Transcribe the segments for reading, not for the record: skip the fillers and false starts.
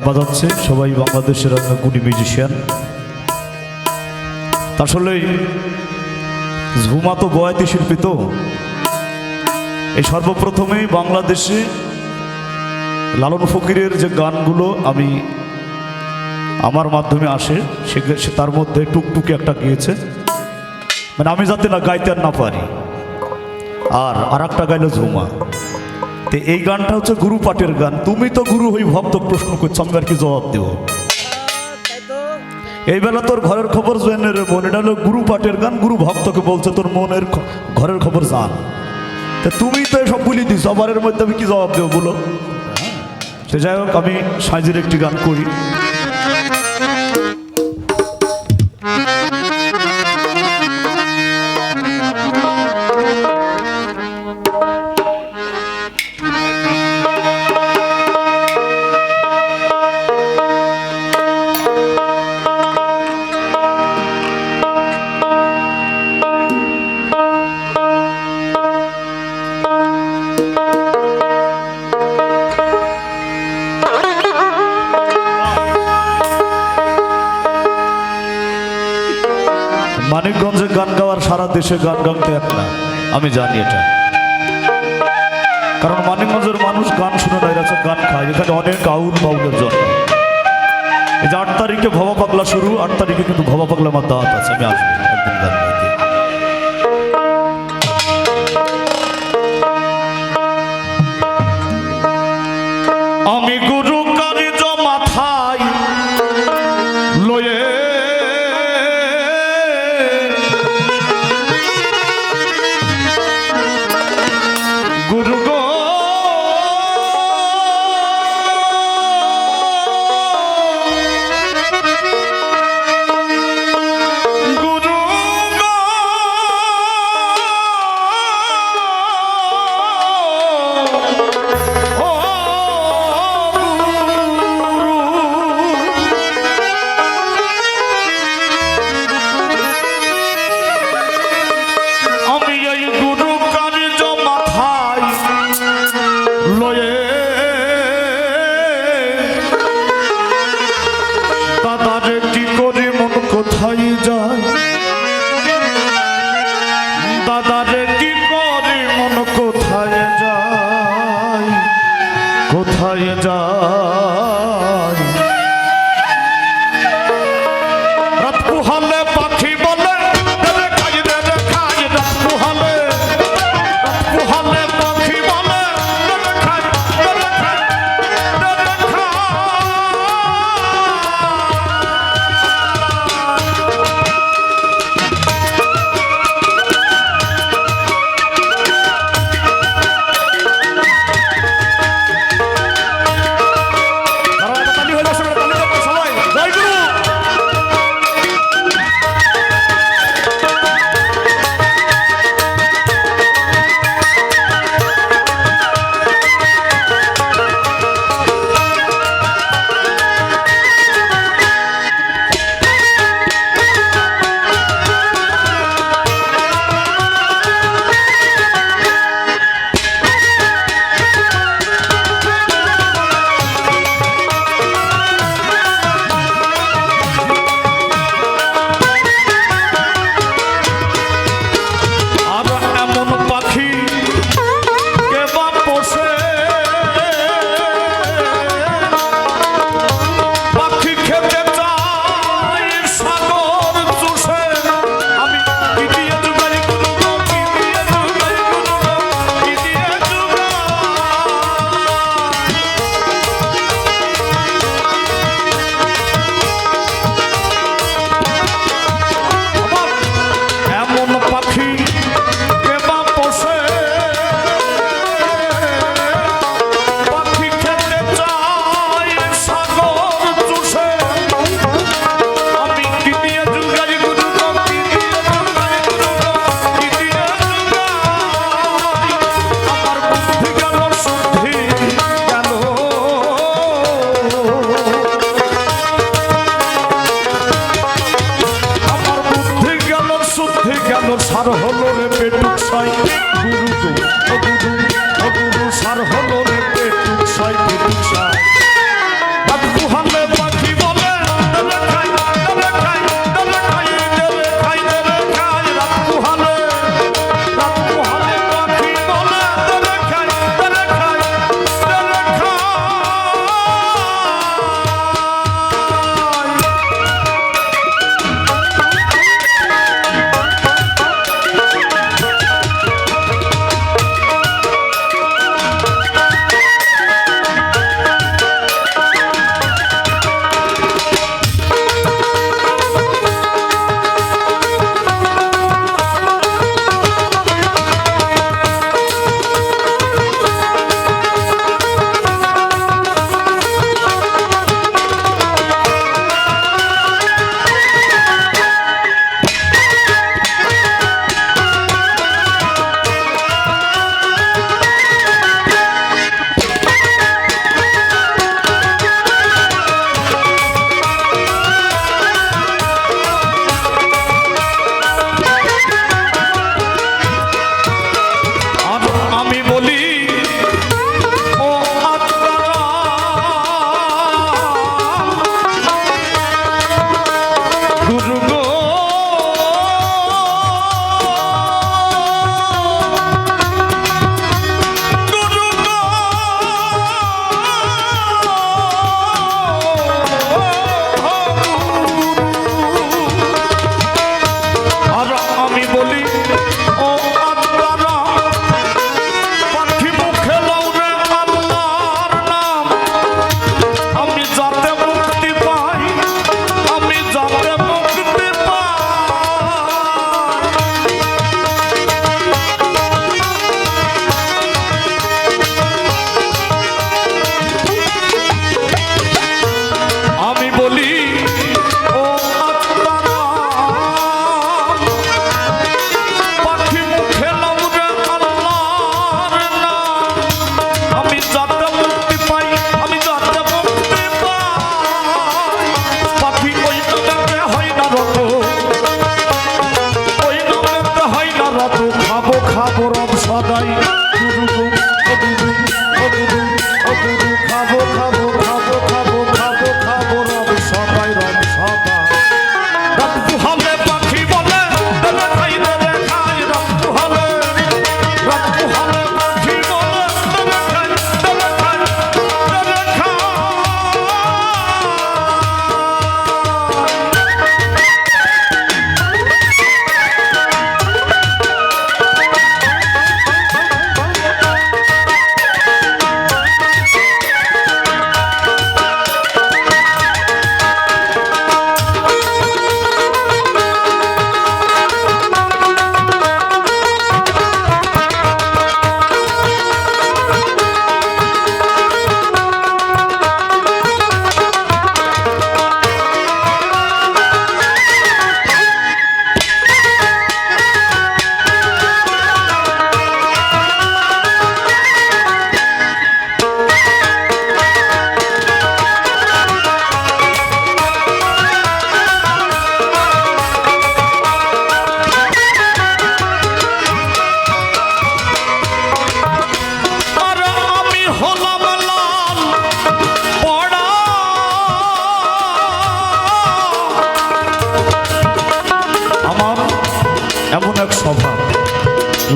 বাজাচ্ছে সবাই বাংলাদেশের গুণী মিউজিশিয়ান। আসলে ঝুমা তো বয়াতি শিল্পী, তো এই সর্বপ্রথমেই বাংলাদেশে লালন ফকিরের যে গানগুলো আমি আমার মাধ্যমে আসে সে তার মধ্যে টুকটুকি একটা গিয়েছে, মানে আমি যাতে না গাইতে আর না পারি, আর একটা গাইল ঝুমা। তো এই গানটা হচ্ছে গুরু পাঠের গান। তুমি তো গুরু হই ভক্ত প্রশ্ন করছো, আমি আর কি জবাব দেব? এই বেলা তোর ঘরের খবর জেনে রে বোন, এটা হলো গুরু পাঠের গান। গুরু ভক্তকে বলছে তোর মনের ঘরের খবর জান। তা তুমি তো এসব বলি দিস, আবার এর মধ্যে আমি কি জবাব দেবো বলো? সে যাই হোক, আমি সাইজের একটি গান করি। মানিকগঞ্জে গান গাওয়ার সারা দেশে গান গাইতে এক না, আমি জানি এটা। কারণ মানিকগঞ্জের মানুষ গান শুনে না, এরা গান খায়। এখানে অনেক আউল বাউলের জন্য। এই যে 8 তারিখে ভবা পাগলা শুরু, 8 তারিখে কিন্তু ভবা পাগলা আমার দাওয়াত আছে, আমি আসবো একদিন গান গাইতে। আমি গুরু কারিজ মাথায় লয়ে গুরু গো গুরু গো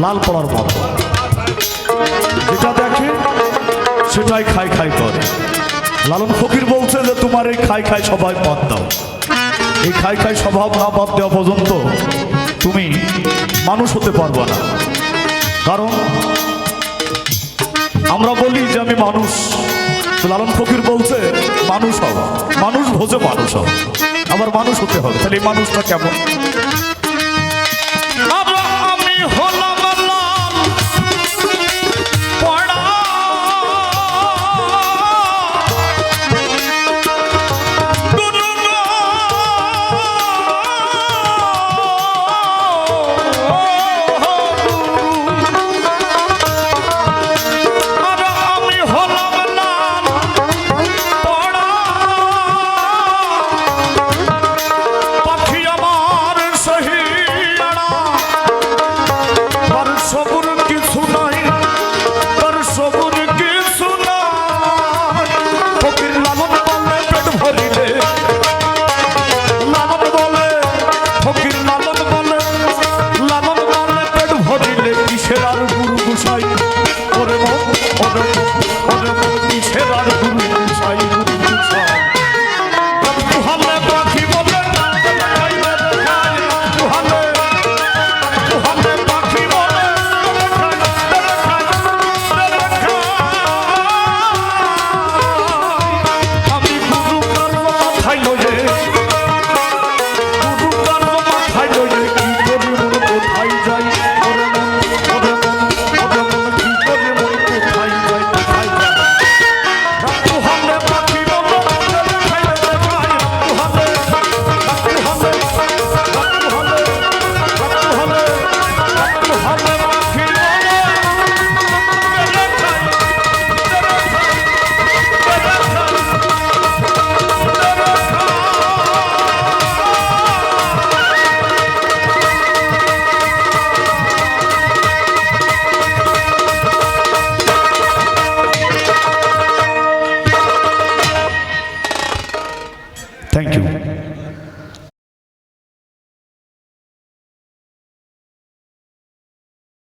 লাল পড়ার মতো, যেটা দেখে সেটাই খাই খাই করে। লালন ফকির বলছে যে তোমার এই খাই খাই স্বভাব বাদ দাও। এই খাই খাই স্বভাব না বাদ দেওয়া পর্যন্ত তুমি মানুষ হতে পারবে না। কারণ আমরা বলি যে আমি মানুষ, লালন ফকির বলছে মানুষ হও, মানুষ ভোজে মানুষ হও, আবার মানুষ হতে হবে। তাহলে এই মানুষটা কেমন?